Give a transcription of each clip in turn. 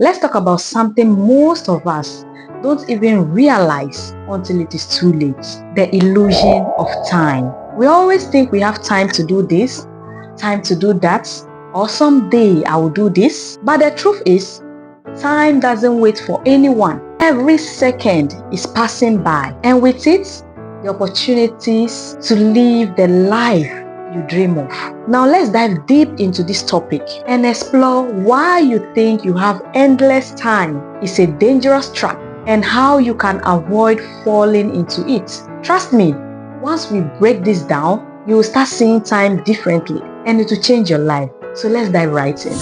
let's talk about something most of us don't even realize until it is too late. The illusion of time. We always think we have time to do this, time to do that, or someday I will do this. But the truth is, time doesn't wait for anyone. Every second is passing by, and with it, the opportunities to live the life you dream of. Now let's dive deep into this topic and explore why you think you have endless time is a dangerous trap and how you can avoid falling into it. Trust me, once we break this down, you will start seeing time differently and it will change your life. So let's dive right in.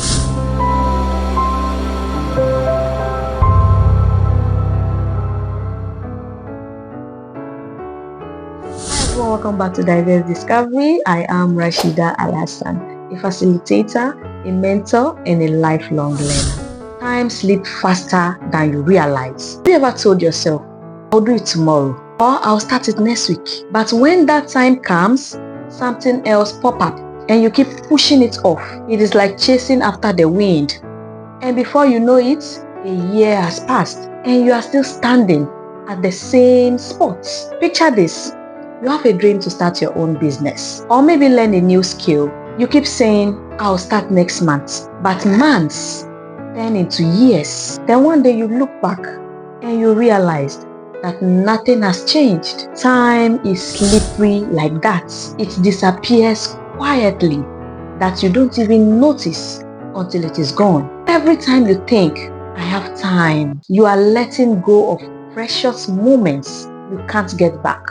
Welcome back to Diverse Discovery. I am Rashida Al-Hassan, a facilitator, a mentor, and a lifelong learner. Time slips faster than you realize. Have you ever told yourself, I'll do it tomorrow, or I'll start it next week? But when that time comes, something else pops up and you keep pushing it off. It is like chasing after the wind. And before you know it, a year has passed and you are still standing at the same spot. Picture this. You have a dream to start your own business or maybe learn a new skill. You keep saying, I'll start next month. But months turn into years. Then one day you look back and you realize that nothing has changed. Time is slippery like that. It disappears quietly that you don't even notice until it is gone. Every time you think, I have time, you are letting go of precious moments you can't get back.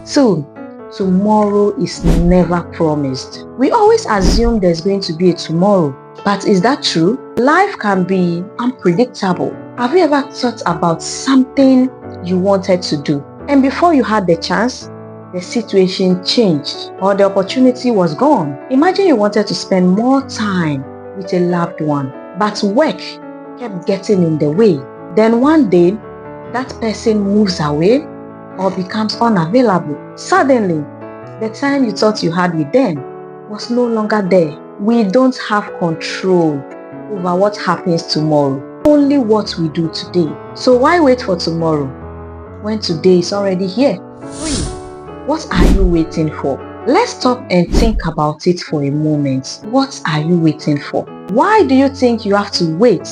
So, tomorrow is never promised. We always assume there's going to be a tomorrow. But is that true? Life can be unpredictable. Have you ever thought about something you wanted to do, and before you had the chance, the situation changed or the opportunity was gone? Imagine you wanted to spend more time with a loved one, but work kept getting in the way. Then one day, that person moves away or becomes unavailable. Suddenly, the time you thought you had with them was no longer there. We don't have control over what happens tomorrow, only what we do today. So why wait for tomorrow when today is already here? What are you waiting for? Let's stop and think about it for a moment. What are you waiting for? Why do you think you have to wait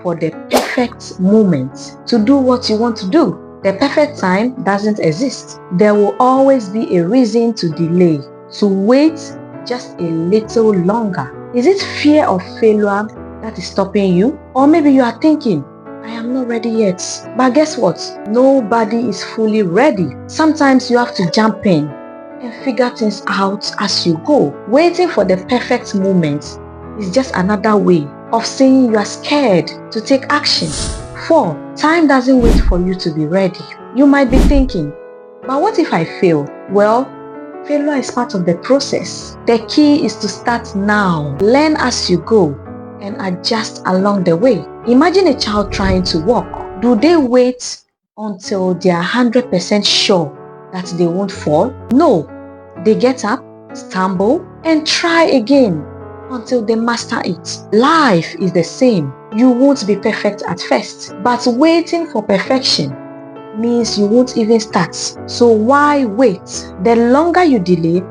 for the perfect moment to do what you want to do? The perfect time doesn't exist. There will always be a reason to delay, to wait just a little longer. Is it fear of failure that is stopping you? Or maybe you are thinking, I am not ready yet. But guess what? Nobody is fully ready. Sometimes you have to jump in and figure things out as you go. Waiting for the perfect moment is just another way of saying you are scared to take action. 4. Time doesn't wait for you to be ready. You might be thinking, but what if I fail? Well, failure is part of the process. The key is to start now. Learn as you go and adjust along the way. Imagine a child trying to walk. Do they wait until they are 100% sure that they won't fall? No. They get up, stumble, and try again until they master it. Life is the same. You won't be perfect at first, but waiting for perfection means you won't even start. So why wait? The longer you delay,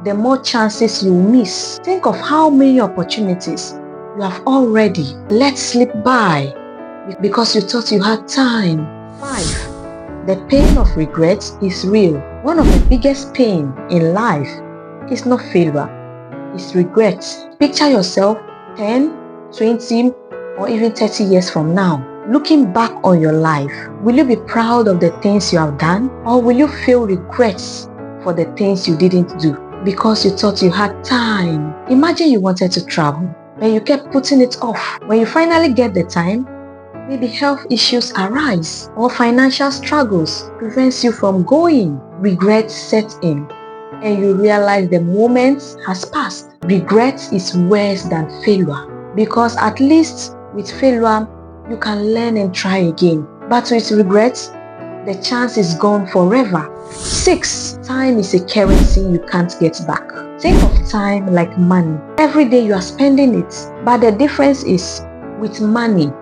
the more chances you miss. Think of how many opportunities you have already let slip by because you thought you had time. 5. The pain of regret is real. One of the biggest pain in life is not failure, it's regret. Picture yourself 10, 20, or even 30 years from now. Looking back on your life, will you be proud of the things you have done, or will you feel regrets for the things you didn't do because you thought you had time? Imagine you wanted to travel and you kept putting it off. When you finally get the time, maybe health issues arise or financial struggles prevents you from going. Regret sets in and you realize the moment has passed. Regret is worse than failure because at least with failure, you can learn and try again. But with regret, the chance is gone forever. 6. Time is a currency you can't get back. Think of time like money. Every day you are spending it. But the difference is, with money,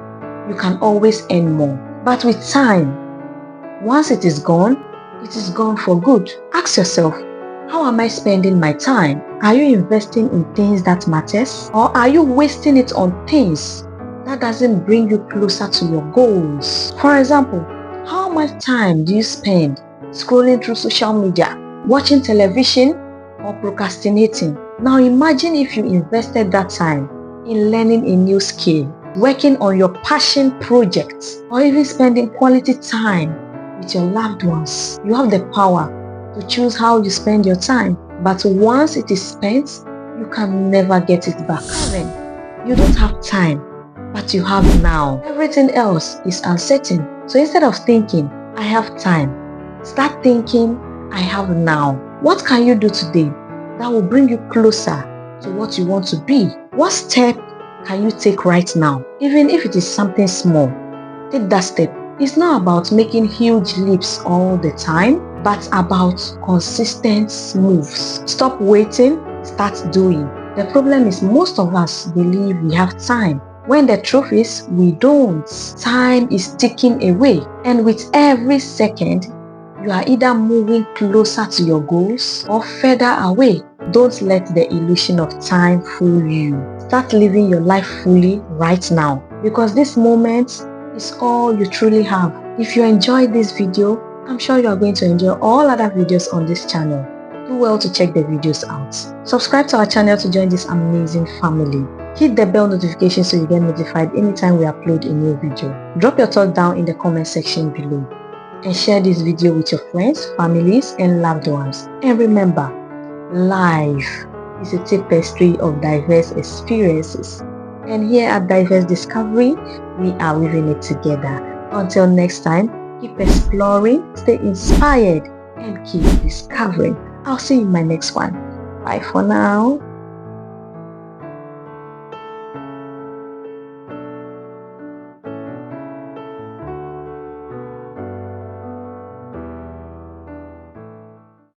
you can always earn more. But with time, once it is gone for good. Ask yourself, how am I spending my time? Are you investing in things that matters? Or are you wasting it on things that doesn't bring you closer to your goals? For example, how much time do you spend scrolling through social media, watching television, or procrastinating? Now imagine if you invested that time in learning a new skill, working on your passion projects, or even spending quality time with your loved ones. You have the power to choose how you spend your time, but once it is spent, you can never get it back. You don't have time, but you have now. Everything else is uncertain. So instead of thinking, I have time, start thinking, I have now. What can you do today that will bring you closer to what you want to be? What step can you take right now? Even if it is something small, take that step. It's not about making huge leaps all the time, but about consistent moves. Stop waiting, start doing. The problem is most of us believe we have time, when the truth is we don't. Time is ticking away, and with every second, you are either moving closer to your goals or further away. Don't let the illusion of time fool you. Start living your life fully right now, because this moment is all you truly have. If you enjoyed this video, I'm sure you are going to enjoy all other videos on this channel. Do well to check the videos out. Subscribe to our channel to join this amazing family. Hit the bell notification so you get notified anytime we upload a new video. Drop your thoughts down in the comment section below. And share this video with your friends, families, and loved ones. And remember, life is a tapestry of diverse experiences. And here at Diverse Discovery, we are weaving it together. Until next time, keep exploring, stay inspired, and keep discovering. I'll see you in my next one. Bye for now.